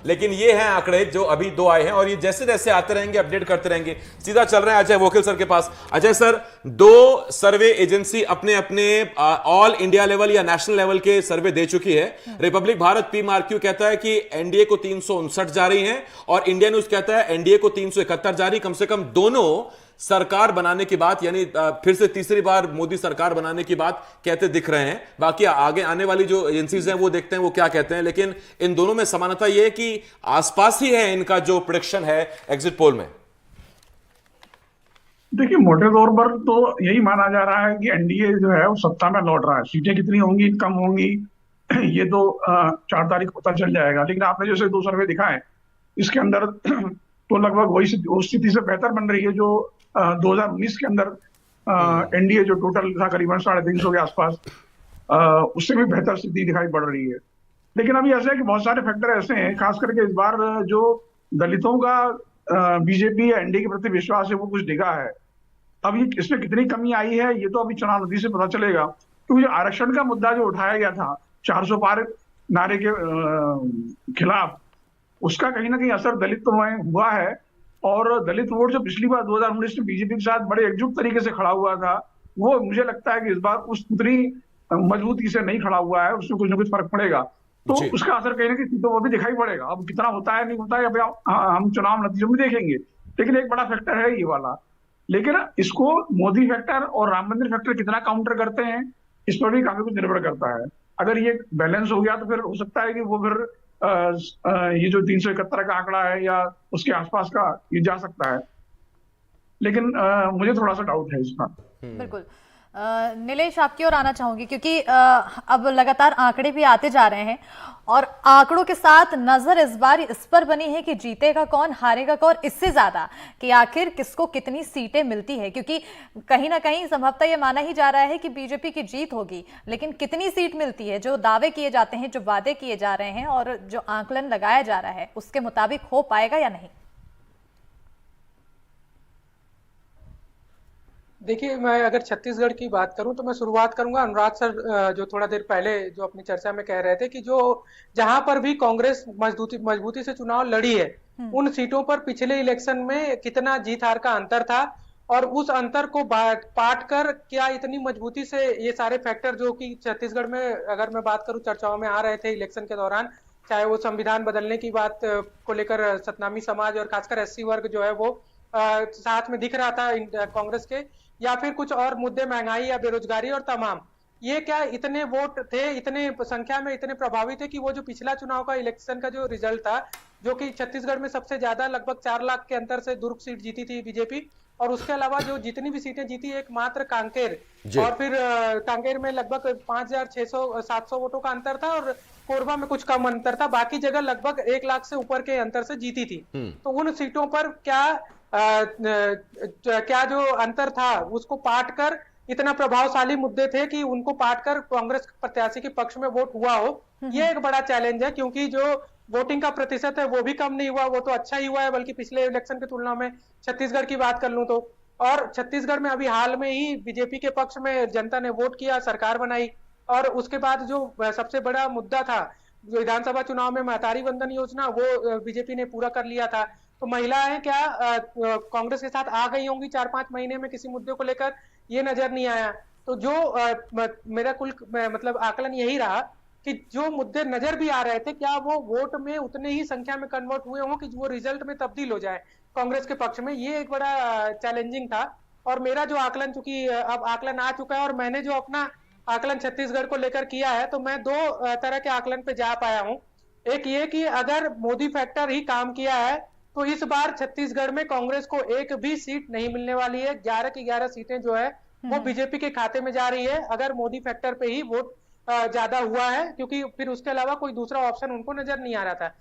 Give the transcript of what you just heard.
लेकिन ये हैं आंकड़े जो अभी 2 आए हैं और ये जैसे जैसे आते रहेंगे अपडेट करते रहेंगे। सीधा चल रहे हैं अजय वोकिल सर के पास। अजय सर, 2 सर्वे एजेंसी अपने अपने ऑल इंडिया लेवल या नेशनल लेवल के सर्वे दे चुकी है। रिपब्लिक भारत PMRQ कहता है कि एनडीए को 359 जा रही है और इंडिया न्यूज कहता है एनडीए को 371 जा रही। कम से कम दोनों सरकार बनाने की बात, यानी फिर से तीसरी बार मोदी सरकार बनाने की बात कहते दिख रहे हैं। बाकी आगे आने वाली जो एजेंसीज हैं वो देखते हैं वो क्या कहते हैं, लेकिन इन दोनों में समानता यह है कि आसपास ही है इनका जो प्रेडिक्शन है एग्जिट पोल में। देखिए, मोटे तौर पर तो यही माना जा रहा है कि एनडीए जो है वो सत्ता में लौट रहा है। सीटें कितनी होंगी, कम होंगी, ये तो 4 तारीख को पता चल जाएगा। लेकिन आपने जैसे 2 सर्वे दिखाए, इसके अंदर तो लगभग वही उस स्थिति से बेहतर बन रही है जो 2019 के अंदर एनडीए जो टोटल था करीबन 350 के आसपास, उससे भी बेहतर स्थिति दिखाई पड़ रही है। लेकिन अभी ऐसा है कि बहुत सारे फैक्टर ऐसे हैं, खास करके इस बार जो दलितों का बीजेपी या एनडीए के प्रति विश्वास है वो कुछ डिगा है। अब ये इसमें कितनी कमी आई है ये तो अभी चुनाव नतीजे से पता चलेगा। क्योंकि जो आरक्षण का मुद्दा जो उठाया गया था 400 पार नारे के खिलाफ, उसका कहीं ना कहीं असर दलित में हुआ है। और दलित वोट जो पिछली बार 2019 में बीजेपी के साथ बड़े एकजुट तरीके से खड़ा हुआ था, वो मुझे लगता है कि इस बार उतनी मजबूती से नहीं खड़ा हुआ है। उसमें कुछ ना कुछ फर्क पड़ेगा, तो उसका असर कहीं ना कहीं सीटों पर भी दिखाई पड़ेगा। अब कितना होता है नहीं होता है अभी हम चुनाव नतीजों में देखेंगे, लेकिन एक बड़ा फैक्टर है ये वाला। लेकिन इसको मोदी फैक्टर और राम मंदिर फैक्टर कितना काउंटर करते हैं, इस पर भी काफी कुछ निर्भर करता है। अगर ये बैलेंस हो गया तो फिर हो सकता है कि वो फिर ये जो 371 का आंकड़ा है या उसके आसपास का ये जा सकता है। लेकिन मुझे थोड़ा सा डाउट है इस पर। बिल्कुल। नीलेश, आपकी ओर आना चाहूंगी क्योंकि अब लगातार आंकड़े भी आते जा रहे हैं और आंकड़ों के साथ नजर इस बार इस पर बनी है कि जीतेगा कौन, हारेगा कौन, इससे ज्यादा कि आखिर किसको कितनी सीटें मिलती है। क्योंकि कहीं ना कहीं संभवतः ये माना ही जा रहा है कि बीजेपी की जीत होगी, लेकिन कितनी सीट मिलती है, जो दावे किए जाते हैं, जो वादे किए जा रहे हैं और जो आंकलन लगाया जा रहा है उसके मुताबिक हो पाएगा या नहीं। देखिए, मैं अगर छत्तीसगढ़ की बात करूं तो मैं शुरुआत करूंगा अनुराग सर जो थोड़ा देर पहले जो अपनी चर्चा में कह रहे थे कि जो जहां पर भी कांग्रेस मजबूती से चुनाव लड़ी है, उन सीटों पर पिछले इलेक्शन में कितना जीत हार का अंतर था और उस अंतर को पाट कर क्या इतनी मजबूती से ये सारे फैक्टर जो कि छत्तीसगढ़ में अगर मैं बात करूं चर्चाओं में आ रहे थे इलेक्शन के दौरान, चाहे वो संविधान बदलने की बात को लेकर सतनामी समाज और खासकर एससी वर्ग जो है वो साथ में दिख रहा था कांग्रेस के, या फिर कुछ और मुद्दे, महंगाई या बेरोजगारी और तमाम, ये क्या इतने वोट थे, इतने संख्या में इतने प्रभावी थे कि वो जो पिछला चुनाव का इलेक्शन का जो रिजल्ट था, जो कि छत्तीसगढ़ में सबसे ज्यादा लगभग 4 लाख के अंतर से दुर्ग सीट जीती थी बीजेपी, और उसके अलावा जो जितनी भी सीटें जीती एकमात्र कांकेर, और फिर कांकेर में लगभग 5,600-700 वोटों का अंतर था और कोरबा में कुछ कम अंतर था, बाकी जगह लगभग 1 लाख से ऊपर के अंतर से जीती थी। तो उन सीटों पर क्या जो अंतर था उसको पाट कर इतना प्रभावशाली मुद्दे थे कि उनको पाट कर कांग्रेस प्रत्याशी के पक्ष में वोट हुआ हो, ये एक बड़ा चैलेंज है। क्योंकि जो वोटिंग का प्रतिशत है वो भी कम नहीं हुआ, वो तो अच्छा ही हुआ है, बल्कि पिछले इलेक्शन की तुलना में छत्तीसगढ़ की बात कर लूं तो। और छत्तीसगढ़ में अभी हाल में ही बीजेपी के पक्ष में जनता ने वोट किया, सरकार बनाई, और उसके बाद जो सबसे बड़ा मुद्दा था विधानसभा चुनाव में महतारी वंदन योजना, वो बीजेपी ने पूरा कर लिया था। तो महिलाएं क्या कांग्रेस के साथ आ गई होंगी 4-5 महीने में किसी मुद्दे को लेकर, ये नजर नहीं आया। तो जो मेरा कुल मतलब आकलन यही रहा कि जो मुद्दे नजर भी आ रहे थे, क्या वो वोट में उतने ही संख्या में कन्वर्ट हुए हों कि वो रिजल्ट में तब्दील हो जाए कांग्रेस के पक्ष में, ये एक बड़ा चैलेंजिंग था। और मेरा जो आकलन, चूंकि अब आकलन आ चुका है और मैंने जो अपना आकलन छत्तीसगढ़ को लेकर किया है, तो मैं 2 तरह के आकलन पे जा पाया हूँ। एक ये कि अगर मोदी फैक्टर ही काम किया है तो इस बार छत्तीसगढ़ में कांग्रेस को एक भी सीट नहीं मिलने वाली है। 11 की 11 सीटें जो है वो बीजेपी के खाते में जा रही है, अगर मोदी फैक्टर पे ही वोट ज्यादा हुआ है, क्योंकि फिर उसके अलावा कोई दूसरा ऑप्शन उनको नजर नहीं आ रहा था।